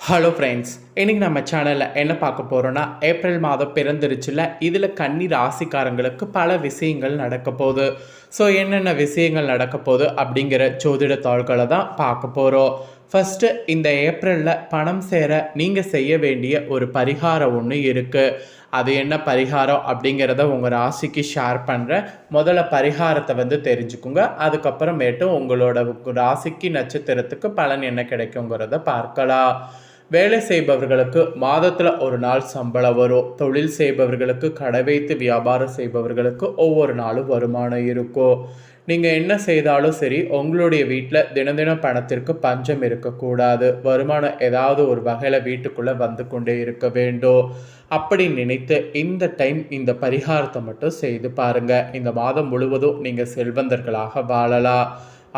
Hello friends, இன்றைக்கி நம்ம சேனலில் என்ன பார்க்க போகிறோன்னா, ஏப்ரல் மாதம் பிறந்துருச்சுல, இதில் கன்னி ராசிக்காரங்களுக்கு பல விஷயங்கள் நடக்க போகுது. ஸோ என்னென்ன விஷயங்கள் நடக்க போகுது அப்படிங்கிற ஜோதிட தாள்களை தான் பார்க்க போகிறோம். ஃபஸ்ட்டு, இந்த ஏப்ரலில் பணம் சேர நீங்கள் செய்ய வேண்டிய ஒரு பரிகாரம் ஒன்று இருக்குது. அது என்ன பரிகாரம் அப்படிங்கிறத உங்கள் ராசிக்கு ஷேர் பண்ணுறேன். முதல்ல பரிகாரத்தை தெரிஞ்சுக்குங்க. அதுக்கப்புறமேட்டு உங்களோட ராசிக்கு நட்சத்திரத்துக்கு பலன் என்ன கிடைக்குங்கிறத பார்க்கலாம். வேலை செய்பவர்களுக்கு மாதத்தில் ஒரு நாள் சம்பளம் வரும். தொழில் செய்பவர்களுக்கு, கடை வைத்து வியாபாரம் செய்பவர்களுக்கு ஒவ்வொரு நாளும் வருமானம் இருக்கும். நீங்கள் என்ன செய்தாலும் சரி, உங்களுடைய வீட்டில் தினம் தினம் பணத்திற்கு பஞ்சம் இருக்கக்கூடாது. வருமானம் ஏதாவது ஒரு வகையில் வீட்டுக்குள்ளே வந்து கொண்டே இருக்க வேண்டும். அப்படி நினைத்து இந்த டைம் இந்த பரிகாரத்தை மட்டும் செய்து பாருங்கள். இந்த மாதம் முழுவதும் நீங்கள் செல்வந்தர்களாக வாழலாம்.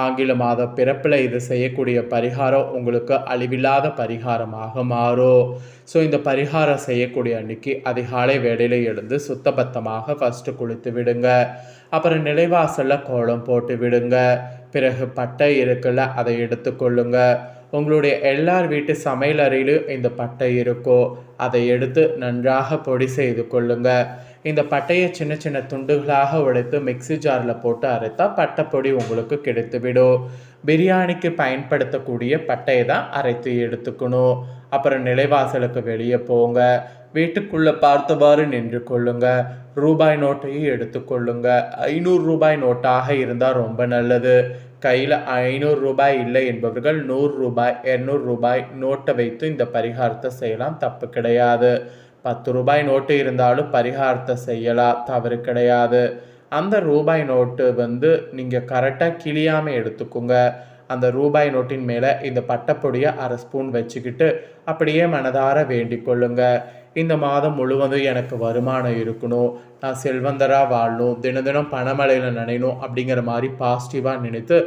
ஆங்கில மாத பிறப்பில் இது செய்யக்கூடிய பரிகாரம் உங்களுக்கு அழிவில்லாத பரிகாரமாக மாறும். ஸோ இந்த பரிகாரம் செய்யக்கூடிய அன்னைக்கு அதிகாலை வேளையில் எழுந்து சுத்தபத்தமாக ஃபஸ்ட்டு குளித்து விடுங்க. அப்புறம் நிலைவாசலில் கோலம் போட்டு விடுங்க. பிறகு பட்டை இருக்குல்ல, அதை எடுத்துக்கொள்ளுங்க. உங்களுடைய எல்லார் வீட்டு சமையல் அறையிலும் இந்த பட்டை இருக்கும். அதை எடுத்து நன்றாக பொடி செய்து கொள்ளுங்க. இந்த பட்டையை சின்ன சின்ன துண்டுகளாக உடைத்து மிக்சி ஜாரில் போட்டு அரைத்தா பட்டைப்பொடி உங்களுக்கு கிடைத்துவிடும். பிரியாணிக்கு பயன்படுத்தக்கூடிய பட்டையை தான் அரைத்து எடுத்துக்கணும். அப்புறம் நிலைவாசலுக்கு வெளியே போங்க. வீட்டுக்குள்ளே பார்த்தவாறு நின்று கொள்ளுங்க. ரூபாய் நோட்டையும் எடுத்துக்கொள்ளுங்க. 500 ரூபாய் நோட்டாக இருந்தால் ரொம்ப நல்லது. கையில் 500 ரூபாய் இல்லை என்பவர்கள் 100 ரூபாய் 200 ரூபாய் நோட்டை வைத்து இந்த பரிகாரத்தை செய்யலாம், தப்பு கிடையாது. 10 ரூபாய் நோட்டு இருந்தாலும் பரிகாரத்தை செய்யலாம், தவறு கிடையாது. அந்த ரூபாய் நோட்டு நீங்கள் கரெக்டாக கிளியாமல் எடுத்துக்கோங்க. அந்த ரூபாய் நோட்டின் மேலே இந்த பட்டைப்பொடியை 1/2 ஸ்பூன் வச்சுக்கிட்டு அப்படியே மனதார வேண்டிக் கொள்ளுங்க. இந்த மாதம் முழுவதும் எனக்கு வருமானம் இருக்கணும், நான் செல்வந்தராக வாழணும், தினம் தினம் பணமழையில் நனையணும் அப்படிங்கிற மாதிரி பாசிட்டிவாக நினைத்து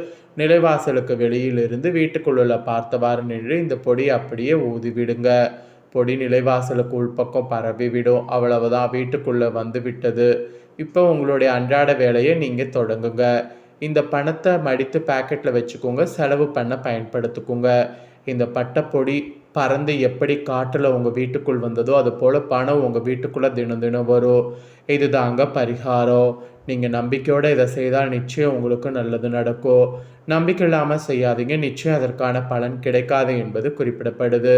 நிலைவாசலுக்கு வெளியிலிருந்து வீட்டுக்குள்ள பார்த்தவாறு நின்று இந்த பொடியை அப்படியே ஊதிவிடுங்க. பொடி நிலைவாசலுக்கு உள்பக்கம் பரவி விடும். அவ்வளவுதான், வீட்டுக்குள்ளே வந்து விட்டது. இப்போ உங்களுடைய அன்றாட வேலையை நீங்கள் தொடங்குங்க. இந்த பணத்தை மடித்து பேக்கெட்டில் வச்சுக்கோங்க, செலவு பண்ண பயன்படுத்திக்கோங்க. இந்த பட்டைப்பொடி பறந்து எப்படி காற்றில் உங்கள் வீட்டுக்குள் வந்ததோ அது போல் பணம் உங்கள் வீட்டுக்குள்ளே தினம் தினம் வரும். இது தாங்க பரிகாரம். நீங்கள் நம்பிக்கையோடு இதை செய்தால் நிச்சயம் உங்களுக்கு நல்லது நடக்கும். நம்பிக்கை இல்லாமல் செய்யாதீங்க, நிச்சயம் அதற்கான பலன் கிடைக்காது என்பது குறிப்பிடப்படுது.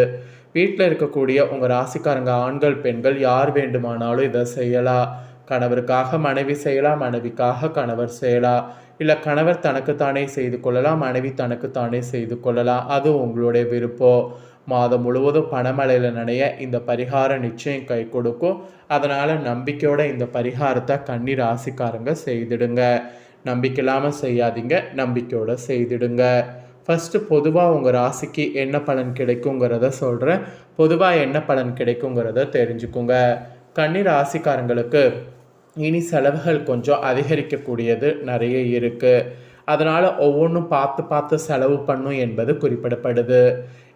வீட்டில் இருக்கக்கூடிய உங்கள் ராசிக்காரங்க ஆண்கள் பெண்கள் யார் வேண்டுமானாலும் இதை செய்யலாம். கணவருக்காக மனைவி செய்யலாம், மனைவிக்காக கணவர் செய்யலாம். இல்லை கணவர் தனக்குத்தானே செய்து கொள்ளலாம், மனைவி தனக்குத்தானே செய்து கொள்ளலாம். அது உங்களுடைய விருப்பம். மாதம் முழுவதும் பணமழையில் நனைய இந்த பரிகாரம் நிச்சயம் கை கொடுக்கும். அதனால் நம்பிக்கையோட இந்த பரிகாரத்தை கன்னி ராசிக்காரங்க செய்திடுங்க. நம்பிக்கை இல்லாமல் செய்யாதீங்க, நம்பிக்கையோடு செய்திடுங்க. ஃபஸ்ட்டு பொதுவாக உங்கள் ராசிக்கு என்ன பலன் கிடைக்குங்கிறத சொல்கிறேன். பொதுவாக என்ன பலன் கிடைக்குங்கிறத தெரிஞ்சுக்குங்க. கன்னி ராசிக்காரங்களுக்கு இனி செலவுகள் கொஞ்சம் அதிகரிக்கக்கூடியது நிறைய இருக்குது. அதனால் ஒவ்வொன்றும் பார்த்து பார்த்து செலவு பண்ணும் என்பது குறிப்பிடப்படுது.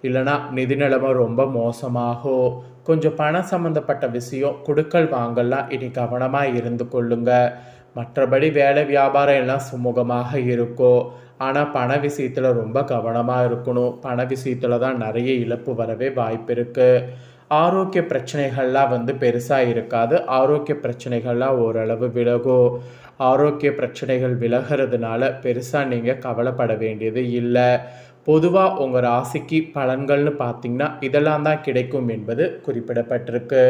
இல்லைனா நிதி நிலைமை ரொம்ப மோசமாகும். கொஞ்சம் பணம் சம்மந்தப்பட்ட விஷயம் கொடுக்கல் வாங்கலாம் இனி கவனமாக இருந்து கொள்ளுங்க. மற்றபடி வேலை வியாபாரம் எல்லாம் சுமூகமாக இருக்கும். ஆனால் பண விஷயத்தில் ரொம்ப கவனமாக இருக்கணும். பண விஷயத்தில் தான் நிறைய இழப்பு வரவே வாய்ப்பு இருக்குது. ஆரோக்கிய பிரச்சனைகள்லாம் பெருசாக இருக்காது. ஆரோக்கிய பிரச்சனைகள்லாம் ஓரளவு விலகும். ஆரோக்கிய பிரச்சனைகள் விலகிறதுனால பெருசாக நீங்கள் கவலைப்பட வேண்டியது இல்லை. பொதுவாக உங்கள் ராசிக்கு பலன்கள்னு பார்த்திங்கன்னா இதெல்லாம் தான் கிடைக்கும் என்பது குறிப்பிடப்பட்டிருக்கு.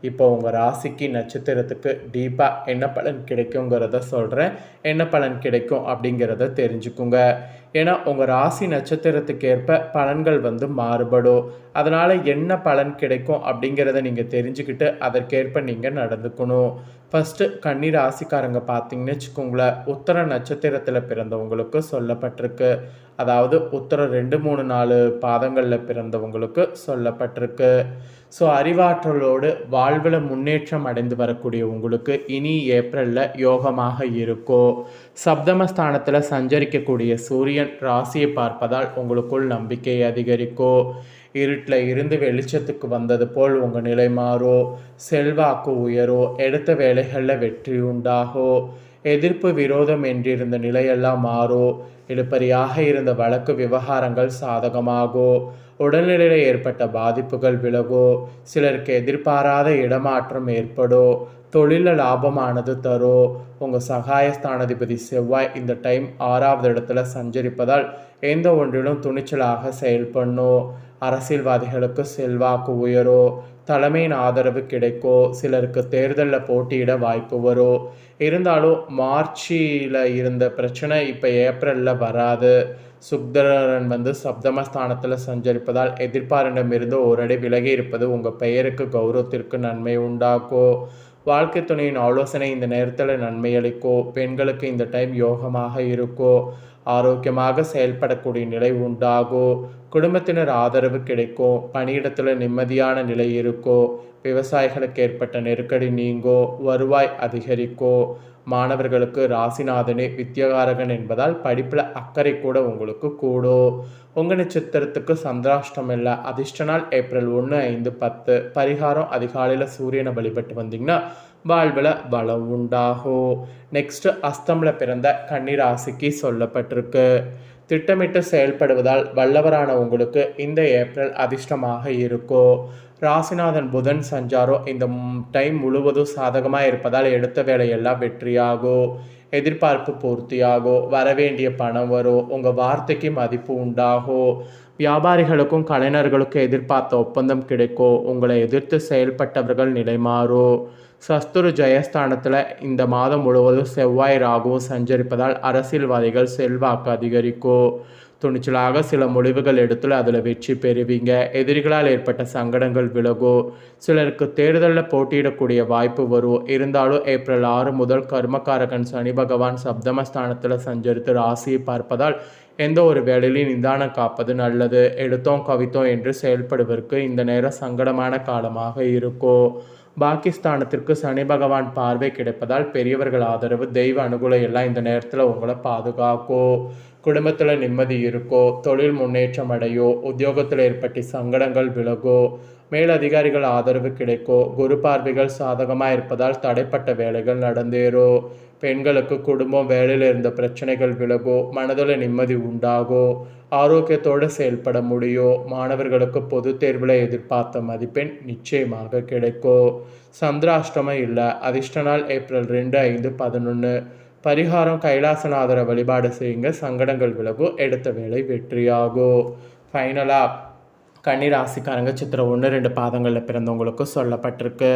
இப்போ உங்கள் ராசிக்கு நட்சத்திரத்துக்கு டீப்பாக என்ன பலன் கிடைக்குங்கிறத சொல்கிறேன். என்ன பலன் கிடைக்கும் அப்படிங்கிறத தெரிஞ்சுக்குங்க. ஏன்னா உங்கள் ராசி நட்சத்திரத்துக்கு ஏற்ப பலன்கள் மாறுபடும். அதனால் என்ன பலன் கிடைக்கும் அப்படிங்கிறத நீங்கள் தெரிஞ்சுக்கிட்டு அதற்கேற்ப நீங்கள் நடந்துக்கணும். ஃபஸ்ட்டு கன்னி ராசிக்காரங்க பார்த்தீங்கன்னு வச்சுக்கோங்களேன், உத்தர நட்சத்திரத்தில் பிறந்தவங்களுக்கு சொல்லப்பட்டிருக்கு. அதாவது உத்தரம் 2, 3, 4 பாதங்களில் பிறந்தவங்களுக்கு சொல்லப்பட்டிருக்கு. ஸோ அறிவாற்றலோடு வாழ்வில் முன்னேற்றம் அடைந்து வரக்கூடிய உங்களுக்கு இனி ஏப்ரலில் யோகமாக இருக்கும். சப்தமஸ்தானத்தில் சஞ்சரிக்கக்கூடிய சூரியன் ராசியை பார்ப்பதால் உங்களுக்குள் நம்பிக்கை அதிகரிக்கும். இருட்டில் இருந்து வெளிச்சத்துக்கு வந்தது போல் உங்கள் நிலை மாறும். செல்வாக்கு உயரும். எடுத்த வேலைகளில் வெற்றி உண்டாகும். எதிர்ப்பு விரோதம் என்றிருந்த நிலையெல்லாம் மாறும். இழுபறியாக இருந்த வழக்கு விவகாரங்கள் சாதகமாகும். உடல்நிலையில் ஏற்பட்ட பாதிப்புகள் விலகும். சிலருக்கு எதிர்பாராத இடமாற்றம் ஏற்படும். தொழிலில் லாபமானது தரும். உங்கள் சகாயஸ்தானாதிபதி செவ்வாய் இந்த டைம் 6வது இடத்துல சஞ்சரிப்பதால் எந்த ஒன்றிலும் துணிச்சலாக செயல்படணும். அரசியல்வாதிகளுக்கு செல்வாக்கு உயரும். தலைமையின் ஆதரவு கிடைக்கும். சிலருக்கு தேர்தலில் போட்டியிட வாய்ப்பு வரும். இருந்தாலும் மார்ச்சில் இருந்த பிரச்சனை இப்போ ஏப்ரலில் வராது. சுக்கிரன் சப்தமஸ்தானத்தில் சஞ்சரிப்பதால் எதிர்பாரிடமிருந்து ஓரடி விலகி இருப்பது உங்கள் பெயருக்கு கௌரவத்திற்கு நன்மை உண்டாக்கும். வாழ்க்கை துணையின் ஆலோசனை இந்த நேரத்தில் நன்மை அளிக்கும். பெண்களுக்கு இந்த டைம் யோகமாக இருக்கும். ஆரோக்கியமாக செயல்படக்கூடிய நிலை உண்டாகும். குடும்பத்தினர் ஆதரவு கிடைக்கும். பணியிடத்தில் நிம்மதியான நிலை இருக்கும். விவசாயிகளுக்கு ஏற்பட்ட நெருக்கடி நீங்கும். வருவாய் அதிகரிக்கும். மாணவர்களுக்கு ராசிநாதனே வித்யாகாரகன் என்பதால் படிப்பில் அக்கறை கூட உங்களுக்கு கூடும். உங்கள் நட்சத்திரத்துக்கு சந்திராஷ்டம் இல்லை. அதிர்ஷ்ட நாள் ஏப்ரல் 1, 5, 10. பரிகாரம் அதிகாலையில் சூரியனை வழிபட்டு வந்தீங்கன்னா வாழ்வில் பலம் உண்டாகும். நெக்ஸ்ட் அஸ்தமில் பிறந்த கன்னி ராசிக்கு சொல்லப்பட்டிருக்கு. திட்டமிட்டு செயல்படுவதால் வல்லவரான உங்களுக்கு இந்த ஏப்ரல் அதிர்ஷ்டமாக இருக்கும். ராசிநாதன் புதன் சஞ்சாரம் இந்த டைம் முழுவதும் சாதகமாக இருப்பதால் எடுத்த வேலையெல்லாம் வெற்றியாகும். எதிர்பார்ப்பு பூர்த்தியாகும். வரவேண்டிய பணம் வரும். உங்கள் வார்த்தைக்கு மதிப்பு உண்டாகும். வியாபாரிகளுக்கும் கலைஞர்களுக்கும் எதிர்பார்த்த ஒப்பந்தம் கிடைக்கும். உங்களை எதிர்த்து செயல்பட்டவர்கள் நிலை மாறும். சஸ்துரு ஜெயஸ்தானத்தில் இந்த மாதம் முழுவதும் செவ்வாய் ராகுவும் சஞ்சரிப்பதால் அரசியல்வாதிகள் செல்வாக்கு அதிகரிக்கும். துணிச்சலாக சில முடிவுகள் எடுத்து அதில் வெற்றி பெறுவீங்க. எதிரிகளால் ஏற்பட்ட சங்கடங்கள் விலகும். சிலருக்கு தேர்தலில் போட்டியிடக்கூடிய வாய்ப்பு வரும். இருந்தாலும் ஏப்ரல் 6 முதல் கர்மகாரகன் சனி பகவான் சப்தமஸ்தானத்தில் சஞ்சரித்து ராசியை பார்ப்பதால் எந்த ஒரு வேலையிலும் நிதானம் காப்பது நல்லது. எடுத்தோம் கவித்தோம் என்று செயல்படுவதற்கு இந்த நேரம் சங்கடமான காலமாக இருக்கும். பாகிஸ்தானத்திற்கு சனி பகவான் பார்வை கிடைப்பதால் பெரியவர்கள் ஆதரவு, தெய்வ அனுகூலம் எல்லாம் இந்த நேரத்தில் உங்களை பாதுகாக்கும். குடும்பத்தில் நிம்மதி இருக்கும். தொழில் முன்னேற்றம் அடையும். உத்தியோகத்தில் ஏற்பட்ட சங்கடங்கள் விலகும். மேலதிகாரிகள் ஆதரவு கிடைக்கும். குரு பார்வைகள் சாதகமாக இருப்பதால் தடைப்பட்ட வேலைகள் நடந்தேறும். பெண்களுக்கு குடும்பம் வேலையில் இருந்த பிரச்சனைகள் விலகும். மனதில் நிம்மதி உண்டாகும். ஆரோக்கியத்தோடு செயல்பட முடியும். மாணவர்களுக்கு பொது தேர்வில் எதிர்பார்த்த மதிப்பெண் நிச்சயமாக கிடைக்கும். சந்திராஷ்டமம் இல்லை. அதிர்ஷ்ட நாள் ஏப்ரல் 2, 5, 11. பரிகாரம் கைலாசநாதரை வழிபாடு செய்யுங்க. சங்கடங்கள் விலகும். எடுத்த வேலை வெற்றியாகும். ஃபைனலாக கன்னிராசிக்காரங்க சித்திரை 1, 2 பாதங்களில் பிறந்தவங்களுக்கு சொல்லப்பட்டிருக்கு.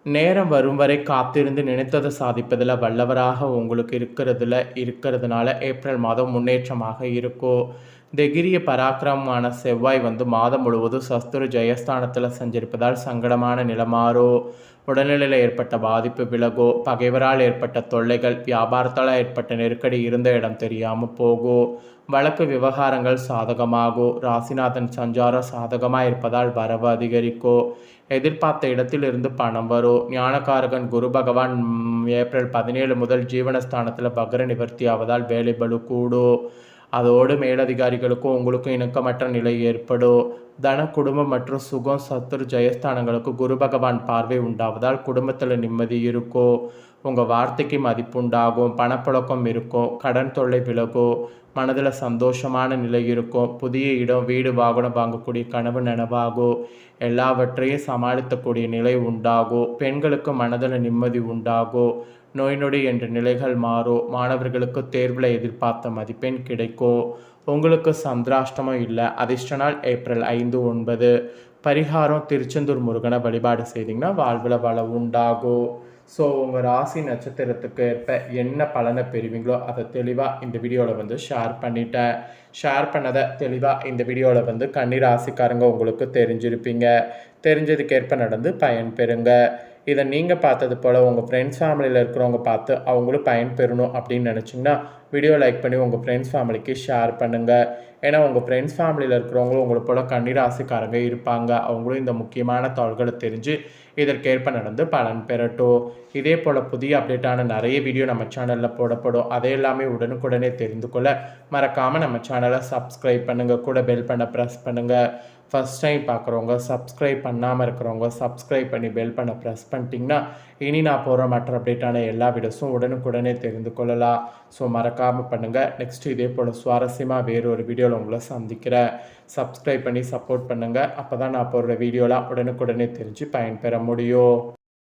நேரம் வரும் வரை காத்திருந்து நினைத்ததை சாதிப்பதில் வல்லவராக உங்களுக்கு இருக்கிறதுனால ஏப்ரல் மாதம் முன்னேற்றமாக இருக்கும். தைரிய பராக்கிரமமான செவ்வாய் மாதம் முழுவதும் சஸ்துரு ஜெயஸ்தானத்தில் சஞ்சரிப்பதால் சங்கடமான நிலமாறோ. உடல்நிலையில் ஏற்பட்ட பாதிப்பு விலகோ. பகைவரால் ஏற்பட்ட தொல்லைகள், வியாபாரத்தால் ஏற்பட்ட நெருக்கடி இருந்த இடம் தெரியாமல் போகும். வழக்கு விவகாரங்கள் சாதகமாகும். ராசிநாதன் சஞ்சாரம் சாதகமாக இருப்பதால் வரவு அதிகரிக்கும். எதிர்பார்த்த இடத்திலிருந்து பணம் வரும். ஞானகாரகன் குரு பகவான் ஏப்ரல் 17 முதல் ஜீவனஸ்தானத்தில் பக்ர நிவர்த்தி ஆவதால் வேலை பளு கூடும். அதோடு மேலதிகாரிகளுக்கும் உங்களுக்கும் இணக்கமற்ற நிலை ஏற்படும். தன, குடும்பம் மற்றும் சுகம், சத்துரு ஜெயஸ்தானங்களுக்கு குரு பகவான் பார்வை உண்டாவதால் குடும்பத்தில் நிம்மதி இருக்கும். உங்கள் வார்த்தைக்கு மதிப்புண்டாகும். பணப்புழக்கம் இருக்கும். கடன் தொல்லை விலகும். மனதில் சந்தோஷமான நிலை இருக்கும். புதிய இடம், வீடு, வாகனம் வாங்கக்கூடிய கனவு நனவாகும். எல்லாவற்றையும் சமாளிக்கக்கூடிய நிலை உண்டாகும். பெண்களுக்கு மனதில் நிம்மதி உண்டாகும். நோய் நொடி என்ற நிலைகள் மாறும். மாணவர்களுக்கு தேர்வில் எதிர்பார்த்த மதிப்பெண் கிடைக்கும். உங்களுக்கு சந்திராஷ்டமம் இல்லை. அதிர்ஷ்ட நாள் ஏப்ரல் 5, 9. பரிகாரம் திருச்செந்தூர் முருகனை வழிபாடு செய்திங்கன்னா வாழ்வில் வளம் உண்டாகும். ஸோ உங்கள் ராசி நட்சத்திரத்துக்கு ஏற்ப என்ன பலனை பெறுவீங்களோ அதை தெளிவாக இந்த வீடியோவில் ஷேர் பண்ணிட்டேன். ஷேர் பண்ணதை தெளிவாக இந்த வீடியோவில் கன்னிராசிக்காரங்க உங்களுக்கு தெரிஞ்சிருப்பீங்க. தெரிஞ்சதுக்கேற்ப நடந்து பயன் பெறுங்க. இதை நீங்கள் பார்த்தது போல் உங்கள் ஃப்ரெண்ட்ஸ் ஃபேமிலியில் இருக்கிறவங்க பார்த்து அவங்களும் பயன் பெறணும் அப்படின்னு நினச்சிங்கன்னா வீடியோ லைக் பண்ணி உங்கள் ஃப்ரெண்ட்ஸ் ஃபேமிலிக்கு ஷேர் பண்ணுங்கள். ஏன்னா உங்கள் ஃப்ரெண்ட்ஸ் ஃபேமிலியில் இருக்கிறவங்களும் உங்களை போல் கன்னிராசிக்காரங்க இருப்பாங்க. அவங்களும் இந்த முக்கியமான தகவல்களை தெரிஞ்சு இதற்கேற்ப நடந்து பலன் பெறட்டும். இதே போல் புதிய அப்டேட்டான நிறைய வீடியோ நம்ம சேனலில் போடப்படும். அதை எல்லாமே உடனுக்குடனே தெரிந்து கொள்ள மறக்காமல் நம்ம சேனலை சப்ஸ்கிரைப் பண்ணுங்கள். கூட பெல் பண்ண ப்ரெஸ் பண்ணுங்கள். ஃபஸ்ட் டைம் பார்க்குறவங்க, சப்ஸ்கிரைப் பண்ணாமல் இருக்கிறவங்க சப்ஸ்கிரைப் பண்ணி பெல் பண்ண ப்ரெஸ் பண்ணிட்டீங்கன்னா இனி நான் போகிற மற்ற அப்டேட்டான எல்லா வீடியோஸும் உடனுக்குடனே தெரிந்து கொள்ளலாம். ஸோ மறக்காமல் பண்ணுங்கள். நெக்ஸ்ட்டு இதே போல் சுவாரஸ்யமாக வேறு ஒரு வீடியோவில் உங்களை சந்திக்கிறேன். சப்ஸ்கிரைப் பண்ணி சப்போர்ட் பண்ணுங்கள். அப்போ தான் நான் போடுற வீடியோலாம் உடனுக்குடனே தெரிஞ்சு பயன்பெற முடியும்.